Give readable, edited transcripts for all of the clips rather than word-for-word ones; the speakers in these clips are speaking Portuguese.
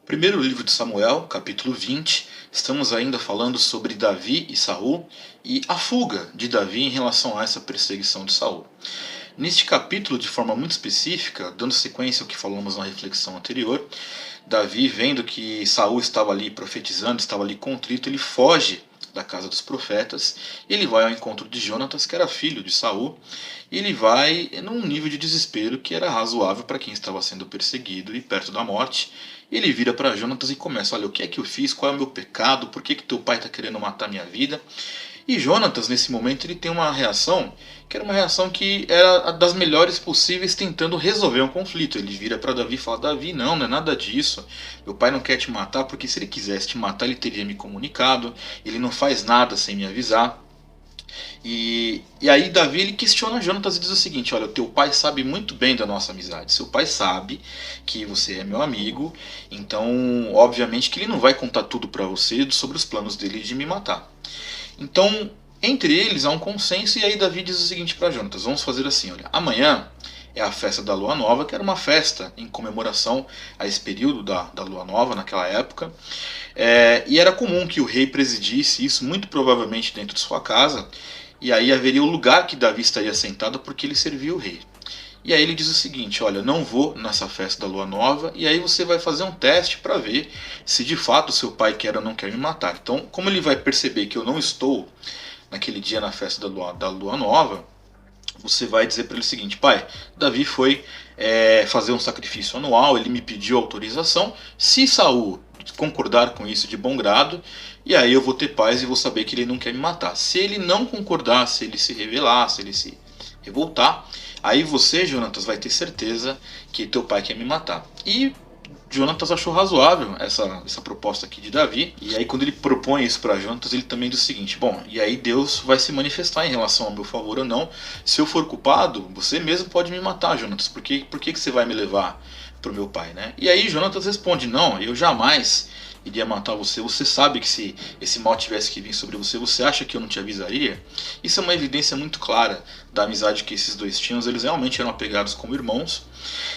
Primeiro livro de Samuel, capítulo 20, estamos ainda falando sobre Davi e Saul e a fuga de Davi em relação a essa perseguição de Saul. Neste capítulo, de forma muito específica, dando sequência ao que falamos na reflexão anterior, Davi, vendo que Saul estava ali profetizando, estava ali contrito, ele foge da casa dos profetas, ele vai ao encontro de Jonatas, que era filho de Saul, e ele vai num nível de desespero que era razoável para quem estava sendo perseguido e perto da morte. Ele vira para Jonatas e começa: olha, o que é que eu fiz? Qual é o meu pecado? Por que teu pai está querendo matar minha vida? E Jonatas, nesse momento, ele tem uma reação que era uma reação que era das melhores possíveis, tentando resolver um conflito. Ele vira para Davi e fala: Davi, não é nada disso. Meu pai não quer te matar, porque se ele quisesse te matar, ele teria me comunicado. Ele não faz nada sem me avisar. E aí Davi, ele questiona Jonatas e diz o seguinte: olha, o teu pai sabe muito bem da nossa amizade. Seu pai sabe que você é meu amigo, então obviamente que ele não vai contar tudo para você sobre os planos dele de me matar. Então, entre eles há um consenso, e aí Davi diz o seguinte para Jonatas: vamos fazer assim, olha, amanhã é a festa da Lua Nova, que era uma festa em comemoração a esse período da Lua Nova naquela época. E era comum que o rei presidisse isso, muito provavelmente dentro de sua casa, e aí haveria o lugar que Davi estaria sentado porque ele servia o rei. E aí ele diz o seguinte: olha, não vou nessa festa da Lua Nova, e aí você vai fazer um teste para ver se de fato seu pai quer ou não quer me matar. Então, como ele vai perceber que eu não estou naquele dia na festa da Lua Nova, você vai dizer para ele o seguinte: pai, Davi foi fazer um sacrifício anual, ele me pediu autorização, se Saul concordar com isso de bom grado, e aí eu vou ter paz e vou saber que ele não quer me matar. Se ele não concordar, se ele se rebelar, se ele se revoltar, aí você, Jonatas, vai ter certeza que teu pai quer me matar. E Jonatas achou razoável essa proposta aqui de Davi. E aí quando ele propõe isso para Jonatas, ele também diz o seguinte: bom, e aí Deus vai se manifestar em relação ao meu favor ou não. Se eu for culpado, você mesmo pode me matar, Jonatas. Por que você vai me levar para o meu pai, né? E aí Jonatas responde: não, eu jamais iria matar você. Você sabe que se esse mal tivesse que vir sobre você, você acha que eu não te avisaria? Isso é uma evidência muito clara da amizade que esses dois tinham. Eles realmente eram apegados como irmãos.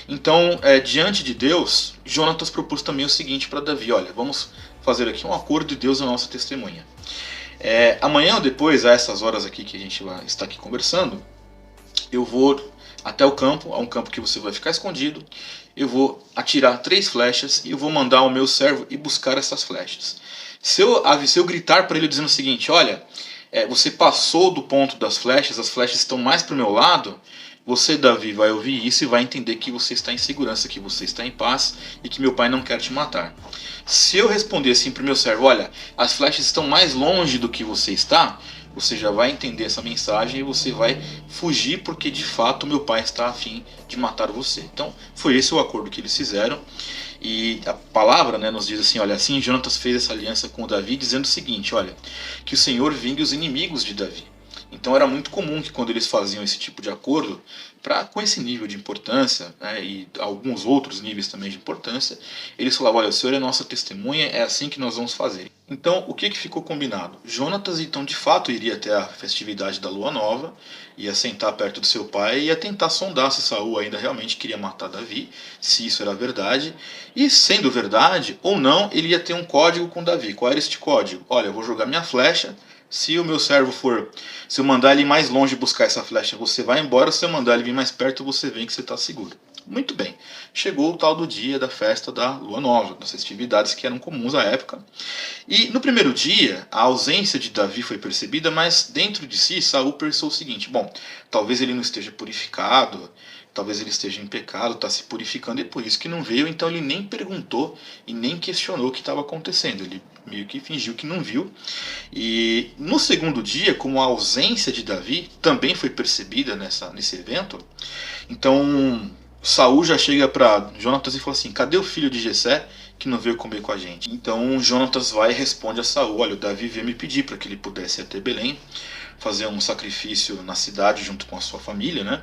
Então, diante de Deus, Jonatas propôs também o seguinte para Davi: olha, vamos fazer aqui um acordo e Deus é a nossa testemunha. Amanhã ou depois, a essas horas aqui que a gente vai estar aqui conversando, eu vou até o campo, a um campo que você vai ficar escondido. Eu vou atirar 3 flechas e eu vou mandar o meu servo ir buscar essas flechas. Se eu gritar para ele dizendo o seguinte: olha, você passou do ponto das flechas, as flechas estão mais para o meu lado, você, Davi, vai ouvir isso e vai entender que você está em segurança, que você está em paz e que meu pai não quer te matar. Se eu responder assim para o meu servo: olha, as flechas estão mais longe do que você está, você já vai entender essa mensagem e você vai fugir, porque de fato meu pai está a fim de matar você. Então foi esse o acordo que eles fizeram. E a palavra, nos diz assim: olha, assim Jonatas fez essa aliança com Davi, dizendo o seguinte: olha, que o Senhor vingue os inimigos de Davi. Então era muito comum que quando eles faziam esse tipo de acordo, com esse nível de importância, e alguns outros níveis também de importância, eles falavam: olha, o Senhor é nossa testemunha, é assim que nós vamos fazer. Então o que ficou combinado? Jonatas então de fato iria até a festividade da Lua Nova, ia sentar perto do seu pai e ia tentar sondar se Saul ainda realmente queria matar Davi, se isso era verdade, e sendo verdade ou não, ele ia ter um código com Davi. Qual era este código? Olha, eu vou jogar minha flecha. Se o meu servo se eu mandar ele ir mais longe buscar essa flecha, você vai embora. Se eu mandar ele vir mais perto, você vem que você está seguro. Muito bem. Chegou o tal do dia da festa da Lua Nova, das festividades que eram comuns à época. E no primeiro dia, a ausência de Davi foi percebida, mas dentro de si, Saul pensou o seguinte: bom, talvez ele não esteja purificado, talvez ele esteja em pecado, está se purificando, e por isso que não veio. Então ele nem perguntou e nem questionou o que estava acontecendo. Ele meio que fingiu que não viu. E no segundo dia, como a ausência de Davi também foi percebida nesse evento, então Saul já chega para Jonatas e fala assim: cadê o filho de Jessé que não veio comer com a gente? Então Jonatas vai e responde a Saul: olha, o Davi veio me pedir para que ele pudesse ir até Belém, fazer um sacrifício na cidade junto com a sua família, né?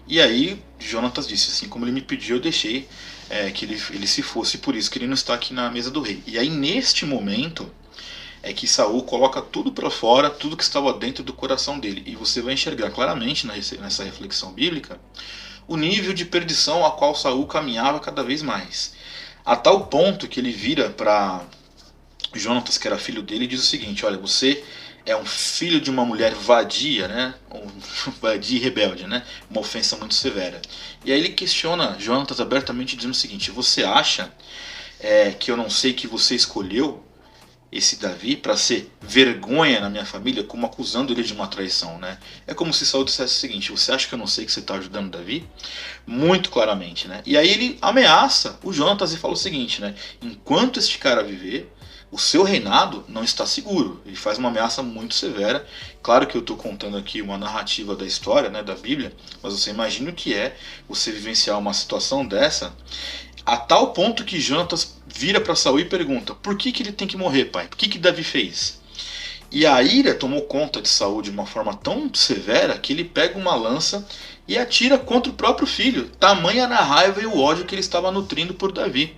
E aí Jonatas disse: assim como ele me pediu, eu deixei que ele se fosse, por isso que ele não está aqui na mesa do rei. E aí neste momento é que Saul coloca tudo para fora, tudo que estava dentro do coração dele. E você vai enxergar claramente nessa reflexão bíblica o nível de perdição a qual Saul caminhava cada vez mais. A tal ponto que ele vira para Jonatas, que era filho dele, e diz o seguinte: olha, você é um filho de uma mulher vadia, né? Vadia e rebelde, né? Uma ofensa muito severa. E aí ele questiona Jonatas abertamente, dizendo o seguinte: você acha que eu não sei que você escolheu esse Davi para ser vergonha na minha família, como acusando ele de uma traição, né? É como se Saul dissesse o seguinte: você acha que eu não sei que você está ajudando Davi? Muito claramente, né? E aí ele ameaça o Jonatas e fala o seguinte, né? Enquanto este cara viver, o seu reinado não está seguro. Ele faz uma ameaça muito severa. Claro que eu estou contando aqui uma narrativa da história, né, da Bíblia, mas você imagina o que é você vivenciar uma situação dessa, a tal ponto que Jonatas vira para Saul e pergunta: por que ele tem que morrer, pai? Por que Davi fez? E a ira tomou conta de Saul de uma forma tão severa que ele pega uma lança e atira contra o próprio filho. Tamanha a raiva e o ódio que ele estava nutrindo por Davi.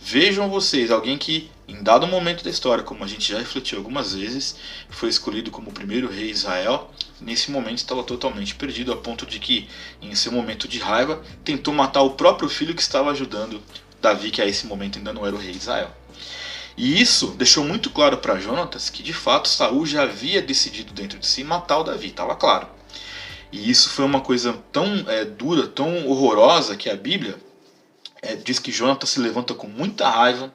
Vejam vocês, alguém que em dado momento da história, como a gente já refletiu algumas vezes, foi escolhido como o primeiro rei de Israel, nesse momento estava totalmente perdido, a ponto de que, em seu momento de raiva, tentou matar o próprio filho que estava ajudando Davi, que a esse momento ainda não era o rei de Israel. E isso deixou muito claro para Jonatas que, de fato, Saul já havia decidido dentro de si matar o Davi, estava claro. E isso foi uma coisa tão dura, tão horrorosa, que a Bíblia diz que Jonatas se levanta com muita raiva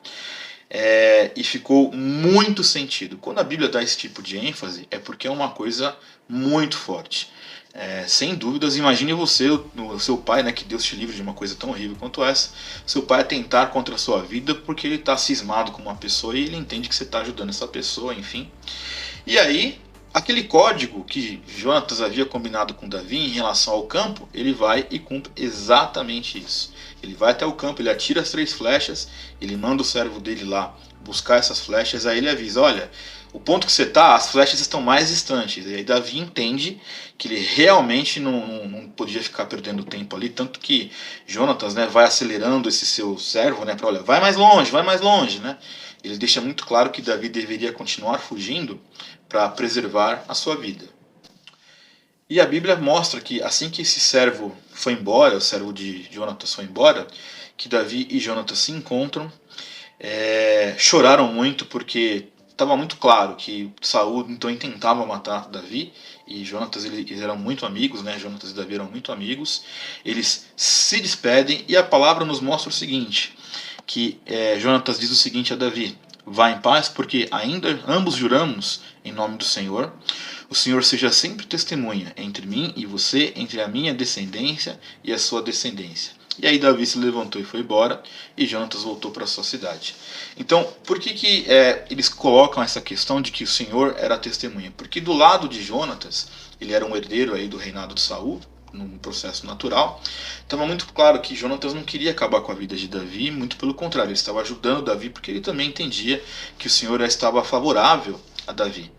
e ficou muito sentido. Quando a Bíblia dá esse tipo de ênfase, é porque é uma coisa muito forte. Sem dúvidas, imagine você, o seu pai, né, que Deus te livre de uma coisa tão horrível quanto essa, seu pai atentar contra a sua vida porque ele está cismado com uma pessoa e ele entende que você está ajudando essa pessoa, enfim. E aí, aquele código que Jonatas havia combinado com Davi em relação ao campo, ele vai e cumpre exatamente isso. Ele vai até o campo, ele atira as 3 flechas, ele manda o servo dele lá buscar essas flechas, aí ele avisa: olha, o ponto que você está, as flechas estão mais distantes. E aí Davi entende que ele realmente não podia ficar perdendo tempo ali, tanto que Jonatas, né, vai acelerando esse seu servo, né, para olha, vai mais longe, né? Ele deixa muito claro que Davi deveria continuar fugindo para preservar a sua vida. E a Bíblia mostra que assim que esse servo foi embora, o servo de Jonatas foi embora, que Davi e Jonatas se encontram, choraram muito porque estava muito claro que Saul então intentava matar Davi, e Jonatas eles eram muito amigos, né? Jonatas e Davi eram muito amigos. Eles se despedem e a palavra nos mostra o seguinte, que Jonatas diz o seguinte a Davi: vá em paz, porque ainda ambos juramos em nome do Senhor. O Senhor seja sempre testemunha entre mim e você, entre a minha descendência e a sua descendência. E aí Davi se levantou e foi embora, e Jonatas voltou para sua cidade. Então, por que eles colocam essa questão de que o Senhor era testemunha? Porque do lado de Jonatas, ele era um herdeiro aí do reinado de Saul, num processo natural, estava muito claro que Jonatas não queria acabar com a vida de Davi, muito pelo contrário, ele estava ajudando Davi porque ele também entendia que o Senhor estava favorável a Davi.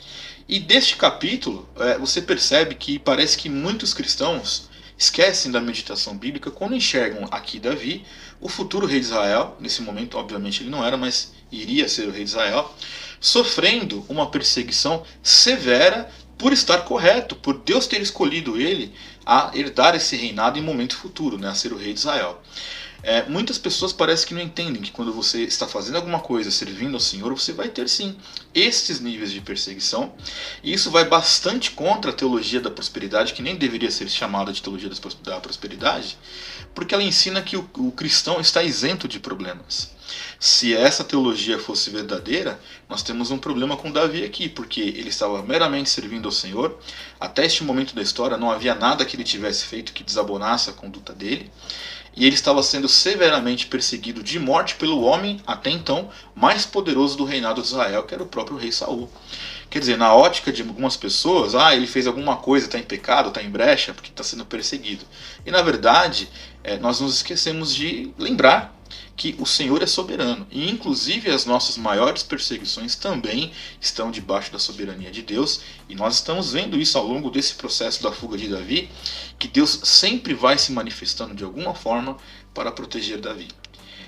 E deste capítulo, você percebe que parece que muitos cristãos esquecem da meditação bíblica quando enxergam aqui Davi, o futuro rei de Israel, nesse momento obviamente ele não era, mas iria ser o rei de Israel, sofrendo uma perseguição severa por estar correto, por Deus ter escolhido ele a herdar esse reinado em momento futuro, né, a ser o rei de Israel. Muitas pessoas parecem que não entendem que quando você está fazendo alguma coisa, servindo ao Senhor, você vai ter sim estes níveis de perseguição, e isso vai bastante contra a teologia da prosperidade, que nem deveria ser chamada de teologia da prosperidade, porque ela ensina que o cristão está isento de problemas. Se essa teologia fosse verdadeira, nós temos um problema com Davi aqui, porque ele estava meramente servindo ao Senhor. Até este momento da história não havia nada que ele tivesse feito que desabonasse a conduta dele, e ele estava sendo severamente perseguido de morte pelo homem, até então, mais poderoso do reinado de Israel, que era o próprio rei Saul. Quer dizer, na ótica de algumas pessoas, ele fez alguma coisa, está em pecado, está em brecha, porque está sendo perseguido. E na verdade, nós nos esquecemos de lembrar que o Senhor é soberano, e inclusive as nossas maiores perseguições também estão debaixo da soberania de Deus, e nós estamos vendo isso ao longo desse processo da fuga de Davi, que Deus sempre vai se manifestando de alguma forma para proteger Davi.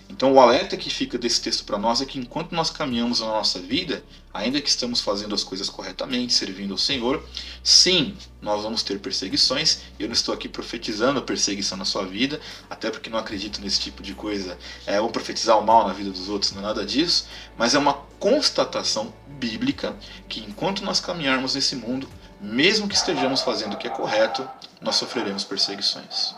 Então o alerta que fica desse texto para nós é que enquanto nós caminhamos na nossa vida, ainda que estamos fazendo as coisas corretamente, servindo ao Senhor, sim, nós vamos ter perseguições. Eu não estou aqui profetizando a perseguição na sua vida, até porque não acredito nesse tipo de coisa, ou profetizar o mal na vida dos outros, não é nada disso, mas é uma constatação bíblica que enquanto nós caminharmos nesse mundo, mesmo que estejamos fazendo o que é correto, nós sofreremos perseguições.